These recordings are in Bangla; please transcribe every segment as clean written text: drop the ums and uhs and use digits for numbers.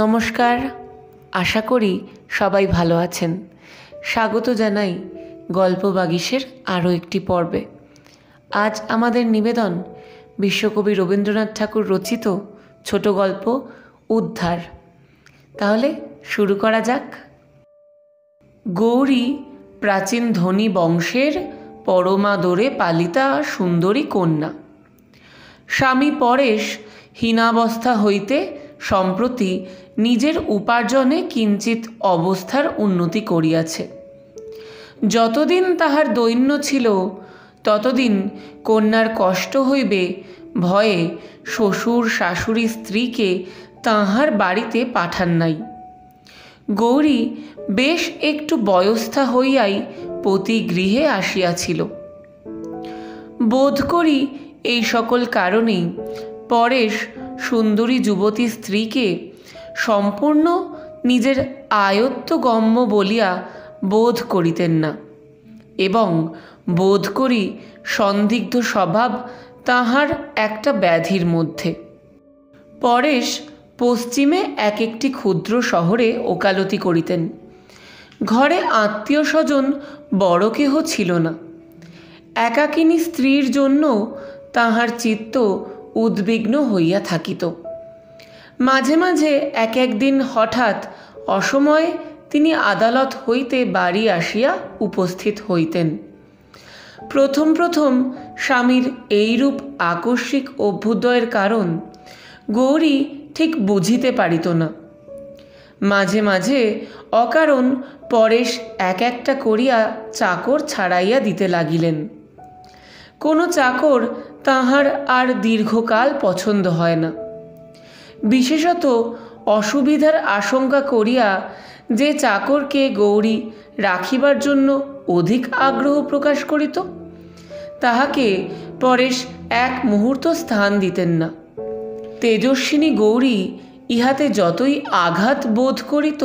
নমস্কার, আশা করি সবাই ভালো আছেন। স্বাগত জানাই গল্প বাগিশের আরও একটি পর্বে। আজ আমাদের নিবেদন বিশ্বকবি রবীন্দ্রনাথ ঠাকুর রচিত ছোট গল্প উদ্ধার। তাহলে শুরু করা যাক। গৌরী প্রাচীন ধনী বংশের পরমাদরে পালিতা সুন্দরী কন্যা। স্বামী পরেশ হীনাবস্থা হইতে সম্প্রতি নিজের উপার্জনে কিঞ্চিত অবস্থার উন্নতি করিয়াছে। যতদিন তাহার দৈন্য ছিল ততদিন কন্যার কষ্ট হইবে ভয়ে শ্বশুর শাশুড়ি স্ত্রীকে তাহার বাড়িতে পাঠান নাই। গৌরী বেশ একটু বয়স্থা হইয়াই পতি গৃহে আসিয়াছিল। বোধ করি এই সকল কারণেই পরেশ সুন্দরী যুবতী স্ত্রীকে সম্পূর্ণ নিজের আয়ত্তগম্য বলিয়া বোধ করিতেন না, এবং বোধ করি সন্দিগ্ধ স্বভাব তাহার একটা ব্যাধির মধ্যে। পরেশ পশ্চিমে এক একটি ক্ষুদ্র শহরে ওকালতি করিতেন। ঘরে আত্মীয় স্বজন বড় কেহ ছিল না। একাকিনী স্ত্রীর জন্য তাহার চিত্ত উদ্বিগ্ন হইয়া থাকিত। মাঝে মাঝে এক একদিন হঠাৎ অসময়ে তিনি আদালত হইতে বাড়ি আসিয়া উপস্থিত হইতেন। প্রথম প্রথম স্বামীর এইরূপ আকস্মিক অভ্যুদয়ের কারণ গৌরী ঠিক বুঝিতে পারিত না। মাঝে মাঝে অকারণ পরেশ এক একটা করিয়া চাকর ছাড়াইয়া দিতে লাগিলেন। কোনো চাকর তাহার আর দীর্ঘকাল পছন্দ হয় না। বিশেষত অসুবিধার আশঙ্কা করিয়া যে চাকরকে গৌরী রাখিবার জন্য অধিক আগ্রহ প্রকাশ করিত, তাহাকে পরেশ এক মুহূর্ত স্থান দিতেন না। তেজস্বিনী গৌরী ইহাতে যতই আঘাত বোধ করিত,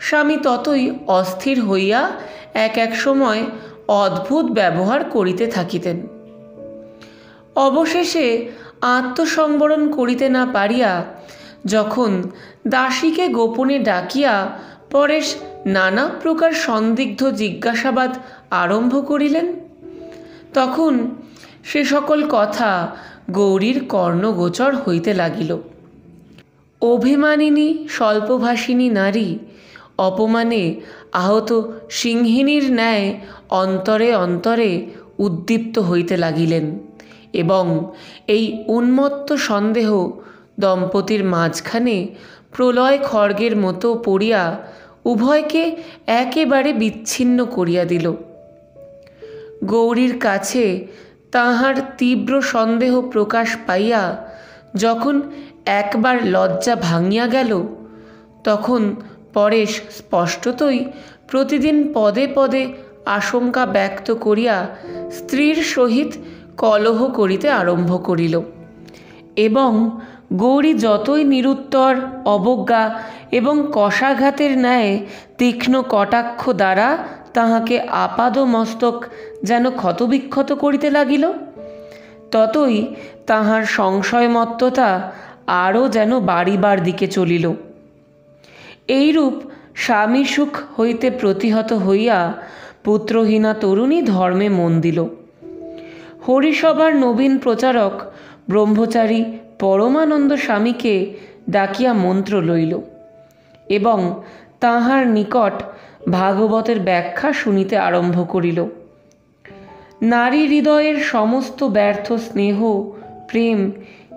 স্বামী ততই অস্থির হইয়া এক এক সময় অদ্ভুত ব্যবহার করিতে থাকিতেন। অবশেষে আত্মসংবরণ করিতে না পারিয়া যখন দাসীকে গোপনে ডাকিয়া পরেশ নানা প্রকার সন্দিগ্ধ জিজ্ঞাসাবাদ আরম্ভ করিলেন, তখন সে সকল কথা গৌরীর কর্ণগোচর হইতে লাগিল। অভিমানিনী স্বল্পভাষিনী নারী অপমানে আহত সিংহিনীর ন্যায় অন্তরে অন্তরে উদ্দীপ্ত হইতে লাগিলেন, এবং এই উন্মত্ত সন্দেহ দম্পতির মাঝখানে প্রলয় খড়গের মতো পড়িয়া উভয়কে একেবারে বিচ্ছিন্ন করিয়া দিল। গৌরীর কাছে তাহার তীব্র সন্দেহ প্রকাশ পাইয়া যখন একবার লজ্জা ভাঙিয়া গেল, তখন পরেশ স্পষ্টতই প্রতিদিন পদে পদে আশঙ্কা ব্যক্ত করিয়া স্ত্রীর সহিত কলহ করিতে আরম্ভ করিল, এবং গৌরী যতই নিরুত্তর অবজ্ঞা এবং কষাঘাতের ন্যায় তীক্ষ্ণ কটাক্ষ দ্বারা তাহাকে আপাদ মস্তক যেন ক্ষতবিক্ষত করিতে লাগিল, ততই তাহার সংশয়মত্ততা আরও যেন বাড়িবার দিকে চলিল। এইরূপ স্বামী সুখ হইতে প্রতিহত হইয়া পুত্রহীনা তরুণী ধর্মে মন দিল। হরিসভার নবীন প্রচারক ব্রহ্মচারী পরমানন্দ স্বামীকে ডাকিয়া মন্ত্র লইল, এবং তাহার নিকট ভাগবতের ব্যাখ্যা শুনিতে আরম্ভ করিল। নারী হৃদয়ের সমস্ত ব্যর্থ স্নেহ প্রেম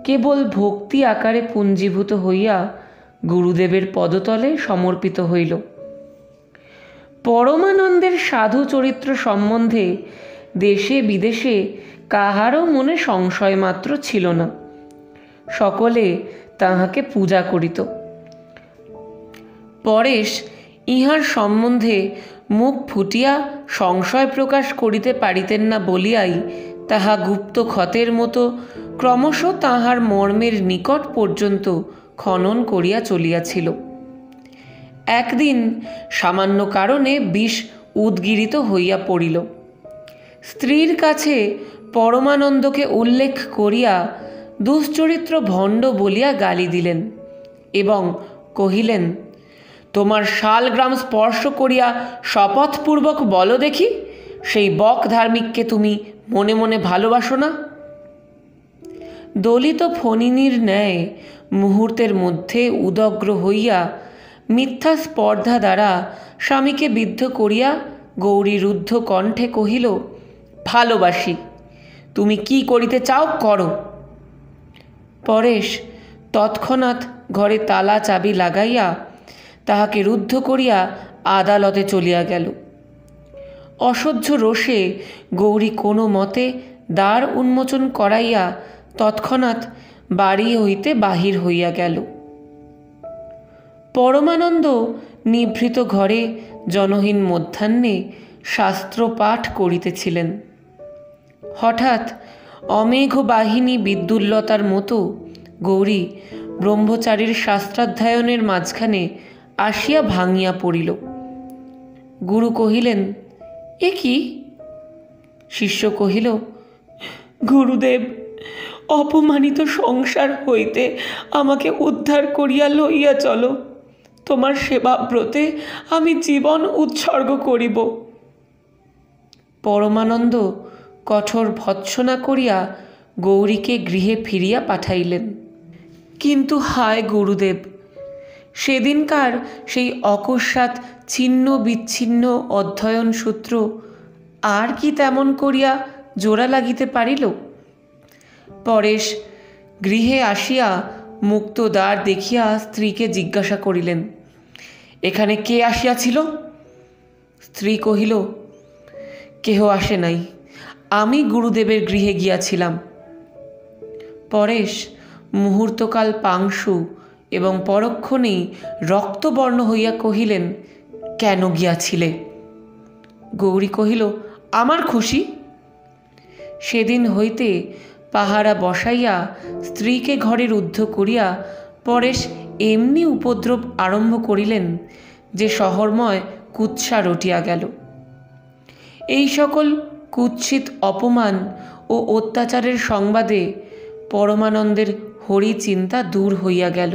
কেবল ভক্তি আকারে পুঞ্জীভূত হইয়া গুরুদেবের পদতলে সমর্পিত হইল। পরমানন্দের সাধু চরিত্র সম্বন্ধে দেশে বিদেশে কাহারও মনে সংশয় মাত্র ছিল না। সকলে তাহাকে পূজা করিত। পরেশ ইহার সম্বন্ধে মুখ ফুটিয়া সংশয় প্রকাশ করিতে পারিতেন না বলিয়াই তাহা গুপ্ত ক্ষতের মতো ক্রমশ তাহার মর্মের নিকট পর্যন্ত খনন করিয়া চলিয়াছিল। একদিন সামান্য কারণে বিষ উদ্গিরিত হইয়া পড়িল। স্ত্রীর কাছে পরমানন্দকে উল্লেখ করিয়া দুশ্চরিত্র ভণ্ড বলিয়া গালি দিলেন, এবং কহিলেন, তোমার শালগ্রাম স্পর্শ করিয়া শপথপূর্বক বলো দেখি, সেই বক ধার্মিককে তুমি মনে মনে ভালোবাসো না? দলিত ফণিনীর ন্যায় মুহূর্তের মধ্যে উদগ্র হইয়া মিথ্যা স্পর্ধা দ্বারা স্বামীকে বিদ্ধ করিয়া গৌরী রুদ্ধ কণ্ঠে কহিল, ভালোবাসি, তুমি কি করিতে চাও করো। পরেশ তৎক্ষণাৎ ঘরে তালা চাবি লাগাইয়া তাহাকে রুদ্ধ করিয়া আদালতে চলিয়া গেল। অসহ্য রোষে গৌরী কোনো মতে দ্বার উন্মোচন করাইয়া তৎক্ষণাৎ বাড়ি হইতে বাহির হইয়া গেল। পরমানন্দ নিভৃত ঘরে জনহীন মধ্যাহ্নে শাস্ত্র পাঠ করিতেছিলেন। হঠাৎ অমেঘ বাহিনী বিদ্যুল্লতার মতো গৌরী ব্রহ্মচারীর শাস্ত্রাধ্যয়নের মাঝখানে আসিয়া ভাঙিয়া পড়িল। গুরু কহিলেন, এ কি? শিষ্য কহিল, গুরুদেব, অপমানিত সংসার হইতে আমাকে উদ্ধার করিয়া লইয়া চলো। তোমার সেবাব্রতে আমি জীবন উৎসর্গ করিব। পরমানন্দ কঠোর ভৎসনা করিয়া গৌরীকে গৃহে ফিরিয়া পাঠাইলেন। কিন্তু হায় গুরুদেব, সেদিনকার সেই অকস্মাৎ ছিন্ন বিচ্ছিন্ন অধ্যয়ন সূত্র আর কি তেমন করিয়া জোড়া লাগিতে পারিল? পরেশ গৃহে আসিয়া মুক্ত দ্বার দেখিয়া স্ত্রীকে জিজ্ঞাসা করিলেন, এখানে কে আসিয়াছিল? স্ত্রী কহিল, কেহ আসে নাই, আমি গুরুদেবের গৃহে গিয়াছিলাম। পরেশ মুহূর্তকাল পাংশু এবং পরক্ষণেই রক্তবর্ণ হইয়া কহিলেন, কেন গিয়াছিলে? গৌরী কহিল, আমার খুশি। সেদিন হইতে পাহারা বসাইয়া স্ত্রীকে ঘরে রুদ্ধ করিয়া পরেশ এমনি উপদ্রব আরম্ভ করিলেন যে শহরময় কুৎসা রটিয়া গেল। এই সকল কুৎসিত অপমান ও অত্যাচারের সংবাদে পরমানন্দের হরি চিন্তা দূর হইয়া গেল।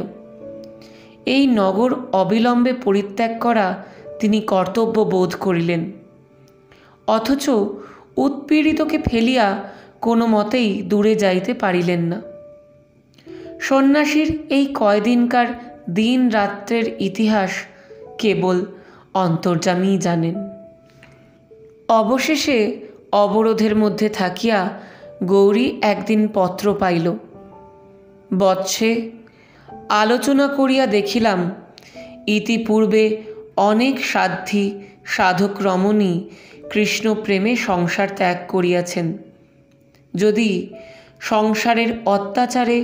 এই নগর অবিলম্বে পরিত্যাগ করা তিনি কর্তব্য বোধ করিলেন। অথচ উৎপীড়িতকে ফেলিয়া কোনো মতেই দূরে যাইতে পারিলেন না। সন্ন্যাসীর এই কয়দিনকার দিন রাত্রের ইতিহাস কেবল অন্তর্যামীই জানেন। অবশেষে অবরোধের মধ্যে থাকিয়া গৌরী একদিন পত্র পাইল। বৎসে, আলোচনা করিয়া দেখিলাম ইতিপূর্বে অনেক সাধ্বী সাধক রমণী কৃষ্ণ প্রেমে সংসার ত্যাগ করিয়াছেন। যদি সংসারের অত্যাচারে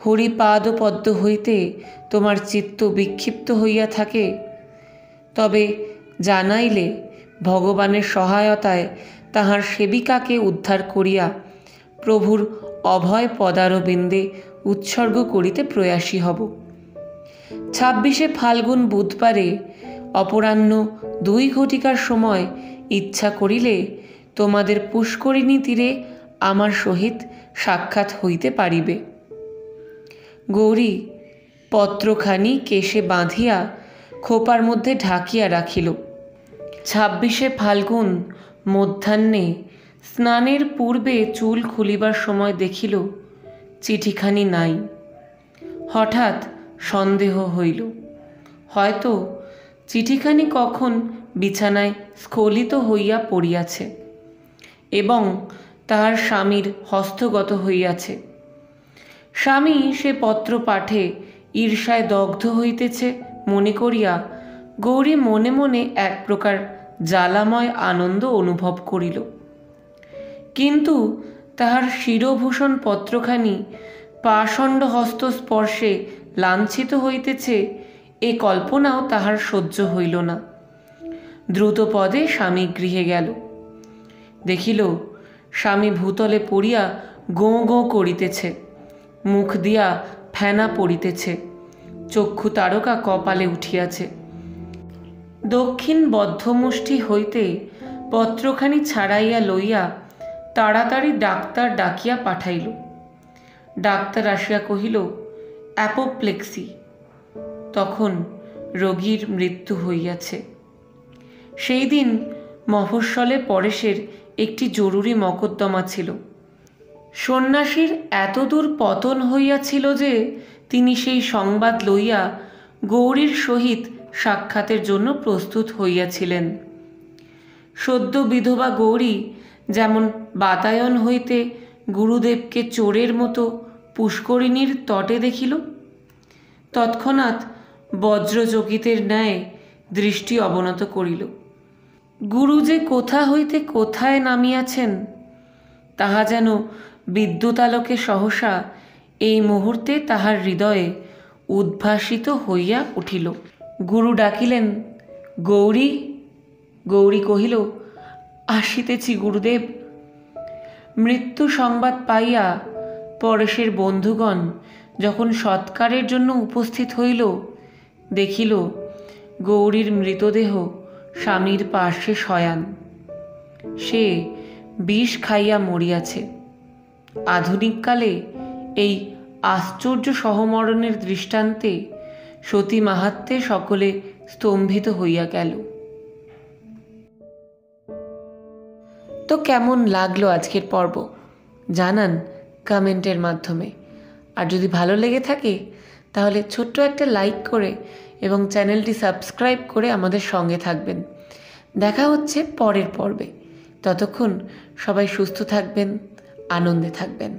হরিপাদপদ্ম হইতে তোমার চিত্ত বিক্ষিপ্ত হইয়া থাকে, তবে জানাইলে ভগবানের সহায়তায় তাহার সেবিকাকে উদ্ধার করিয়া প্রভুর অভয় পদারবিন্দে উৎসর্গ করিতে প্রয়াসী হব। 26শে ফাল্গুন বুধবারে অপরাহ্ন 2 ঘটিকার সময় ইচ্ছা করিলে তোমাদের পুষ্করিণী তীরে আমার সহিত সাক্ষাৎ হইতে পারিবে। গৌরী পত্রখানি কেশে বাঁধিয়া খোপার মধ্যে ঢাকিয়া রাখিল। 26শে ফাল্গুন মধ্যাহ্নে স্নানের পূর্বে চুল খুলিবার সময় দেখিল চিঠিখানি নাই। হঠাৎ সন্দেহ হইল, হয়তো চিঠিখানি কখন বিছানায় স্খলিত হইয়া পড়িয়াছে এবং তাহার স্বামীর হস্তগত হইয়াছে। স্বামী সে পত্র পাঠে ঈর্ষায় দগ্ধ হইতেছে মনে করিয়া গৌরী মনে মনে এক প্রকার জ্বালাময় আনন্দ অনুভব করিল। কিন্তু তাহার শিরভূষণ পত্রখানি পাষণ্ড হস্ত স্পর্শে লাঞ্ছিত হইতেছে এ কল্পনাও তাহার সহ্য হইল না। দ্রুত পদে স্বামী গৃহে গেল। দেখিল স্বামী ভূতলে পড়িয়া গোঁ গোঁ করিতেছে, মুখ দিয়া ফেনা পড়িতেছে, চক্ষু তারকা কপালে উঠিয়াছে। দক্ষিণ বদ্ধমুষ্টি হইতে পত্রখানি ছাড়াইয়া লইয়া তাড়াতাড়ি ডাক্তার ডাকিয়া পাঠাইল। ডাক্তার আসিয়া কহিল, অ্যাপোপ্লেক্সি। তখন রোগীর মৃত্যু হইয়াছে। সেই দিন মফস্বলে পরেশের একটি জরুরি মকদ্দমা ছিল। সন্ন্যাসীর এতদূর পতন হইয়াছিল যে তিনি সেই সংবাদ লইয়া গৌরীর সহিত সাক্ষাতের জন্য প্রস্তুত হইয়াছিলেন। সদ্য বিধবা গৌরী যেমন বাতায়ন হইতে গুরুদেবকে চোরের মতো পুষ্করিণীর তটে দেখিল, তৎক্ষণাৎ বজ্রচকিতের ন্যায় দৃষ্টি অবনত করিল। গুরু যে কোথা হইতে কোথায় নামিয়াছেন তাহা যেন বিদ্যুতালোকে সহসা এই মুহূর্তে তাহার হৃদয়ে উদ্ভাসিত হইয়া উঠিল। গুরু ডাকিলেন, গৌরী। গৌরী কহিল, আসিতেছি গুরুদেব। মৃত্যু সংবাদ পাইয়া পরেশের বন্ধুগণ যখন সৎকারের জন্য উপস্থিত হইল, দেখিল গৌরীর মৃতদেহ স্বামীর পার্শ্বে শয়ান। সে বিষ খাইয়া মরিয়াছে। আধুনিককালে এই আশ্চর্য সহমরণের দৃষ্টান্তে সতী মাহাত্ম্যে সকলে স্তম্ভিত হইয়া গেল। তো কেমন লাগলো আজকের পর্ব জানান কমেন্টের মাধ্যমে। আর যদি ভালো লেগে থাকে তাহলে ছোট্ট একটা লাইক করে এবং চ্যানেলটি সাবস্ক্রাইব করে আমাদের সঙ্গে থাকবেন। দেখা হচ্ছে পরের পর্বে। ততক্ষণ সবাই সুস্থ থাকবেন, আনন্দে থাকবেন।